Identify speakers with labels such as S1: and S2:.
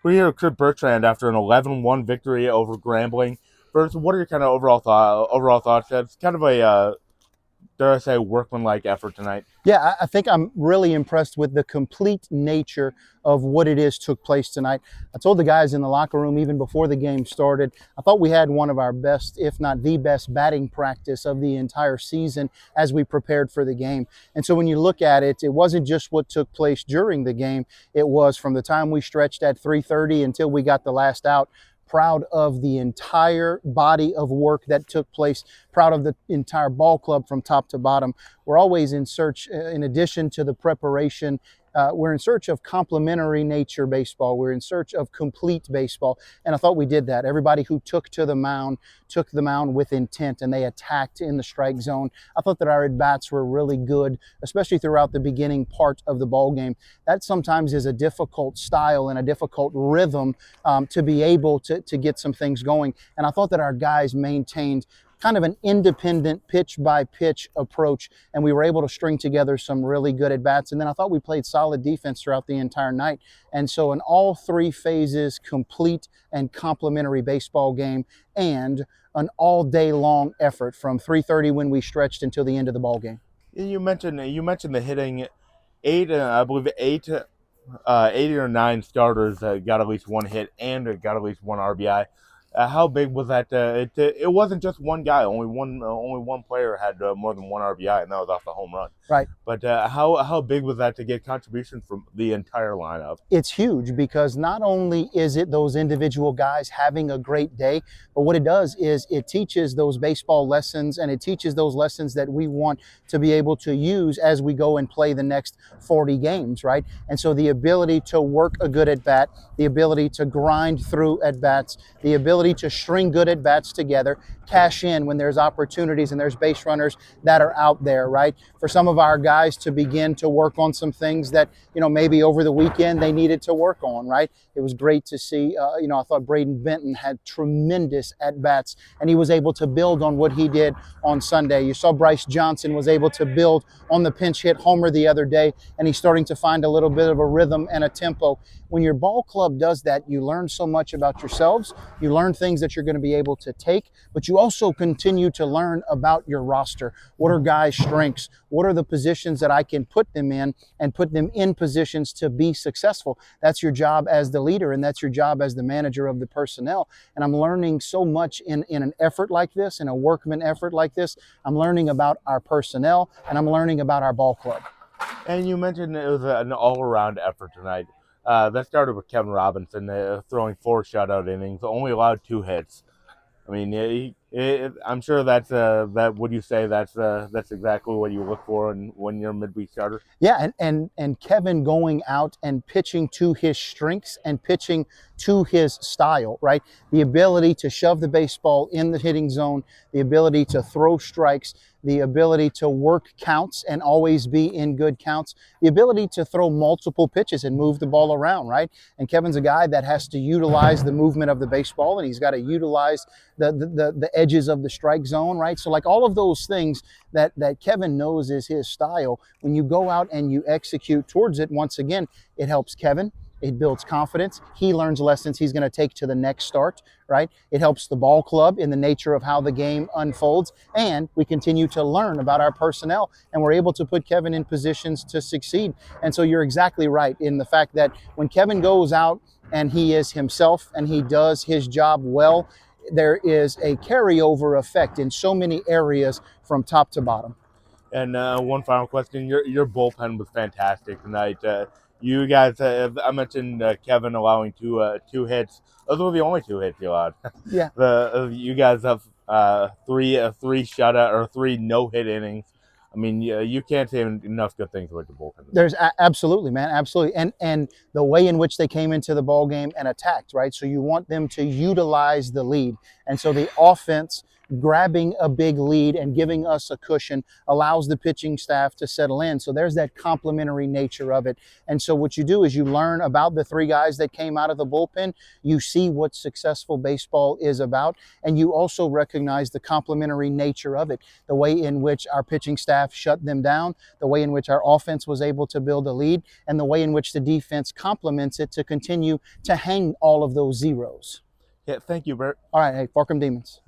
S1: We're here with Chris Bertrand after an 11-1 victory over Grambling. First, what are your kind of overall thoughts? It's kind of a dare I say workmanlike effort tonight.
S2: Yeah, I think I'm really impressed with the complete nature of what it is took place tonight. I told the guys in the locker room even before the game started, I thought we had one of our best, if not the best, batting practice of the entire season as we prepared for the game. And so when you look at it, it wasn't just what took place during the game. It was from the time we stretched at 3:30 until we got the last out. Proud of the entire body of work that took place, proud of the entire ball club from top to bottom. We're always in search, in addition to the preparation, we're in search of complementary nature baseball. We're in search of complete baseball. And I thought we did that. Everybody who took the mound with intent, and they attacked in the strike zone. I thought that our at-bats were really good, especially throughout the beginning part of the ball game. That sometimes is a difficult style and a difficult rhythm to be able to get some things going. And I thought that our guys maintained kind of an independent pitch by pitch approach, and we were able to string together some really good at bats. And then I thought we played solid defense throughout the entire night. And so in all three phases, complete and complementary baseball game, and an all day long effort from 3:30 when we stretched until the end of the ball game.
S1: You mentioned the hitting. I believe eight or nine starters got at least one hit and got at least one RBI. How big was that? It wasn't just one guy. Only one player had more than one RBI, and that was off the home run.
S2: Right.
S1: But how big was that to get contribution from the entire lineup?
S2: It's huge, because not only is it those individual guys having a great day, but what it does is it teaches those baseball lessons, and it teaches those lessons that we want to be able to use as we go and play the next 40 games, right? And so the ability to work a good at bat, the ability to grind through at bats, the ability to string good at bats together, cash in when there's opportunities and there's base runners that are out there, right? For some of our guys to begin to work on some things that, maybe over the weekend they needed to work on, right? It was great to see, I thought Braden Benton had tremendous at-bats, and he was able to build on what he did on Sunday. You saw Bryce Johnson was able to build on the pinch hit homer the other day, and he's starting to find a little bit of a rhythm and a tempo. When your ball club does that, you learn so much about yourselves. You learn things that you're going to be able to take, but you also continue to learn about your roster. What are guys' strengths? What are the positions that I can put them in and put them in positions to be successful? That's your job as the leader, and that's your job as the manager of the personnel. And I'm learning so much in an effort like this, in a workman effort like this. I'm learning about our personnel, and I'm learning about our ball club.
S1: And you mentioned it was an all-around effort tonight. That started with Kevin Robinson throwing 4 shutout innings, only allowed 2 hits. I mean, I'm sure that's that. Would you say that's exactly what you look for when you're a midweek starter?
S2: Yeah, and Kevin going out and pitching to his strengths and pitching to his style, right? The ability to shove the baseball in the hitting zone, the ability to throw strikes, the ability to work counts and always be in good counts, the ability to throw multiple pitches and move the ball around, right? And Kevin's a guy that has to utilize the movement of the baseball, and he's got to utilize the edges of the strike zone, right? So like all of those things that Kevin knows is his style, when you go out and you execute towards it, once again, it helps Kevin. It builds confidence. He learns lessons he's going to take to the next start, right? It helps the ball club in the nature of how the game unfolds. And we continue to learn about our personnel, and we're able to put Kevin in positions to succeed. And so you're exactly right in the fact that when Kevin goes out and he is himself and he does his job well, there is a carryover effect in so many areas from top to bottom.
S1: And one final question: your bullpen was fantastic tonight. You guys, I mentioned Kevin allowing two hits. Those were the only 2 hits you allowed.
S2: Yeah.
S1: You guys have three shutout or 3 no-hit innings. I mean, you can't say enough good things about the bullpen.
S2: There's absolutely, man, absolutely, and the way in which they came into the ball game and attacked, right? So you want them to utilize the lead, and so the offense grabbing a big lead and giving us a cushion allows the pitching staff to settle in. So there's that complementary nature of it. And so what you do is you learn about the three guys that came out of the bullpen. You see what successful baseball is about, and you also recognize the complementary nature of it, the way in which our pitching staff shut them down, the way in which our offense was able to build a lead, and the way in which the defense complements it to continue to hang all of those zeros.
S1: Yeah, thank you, Bert.
S2: All right, hey, Farcom Demons.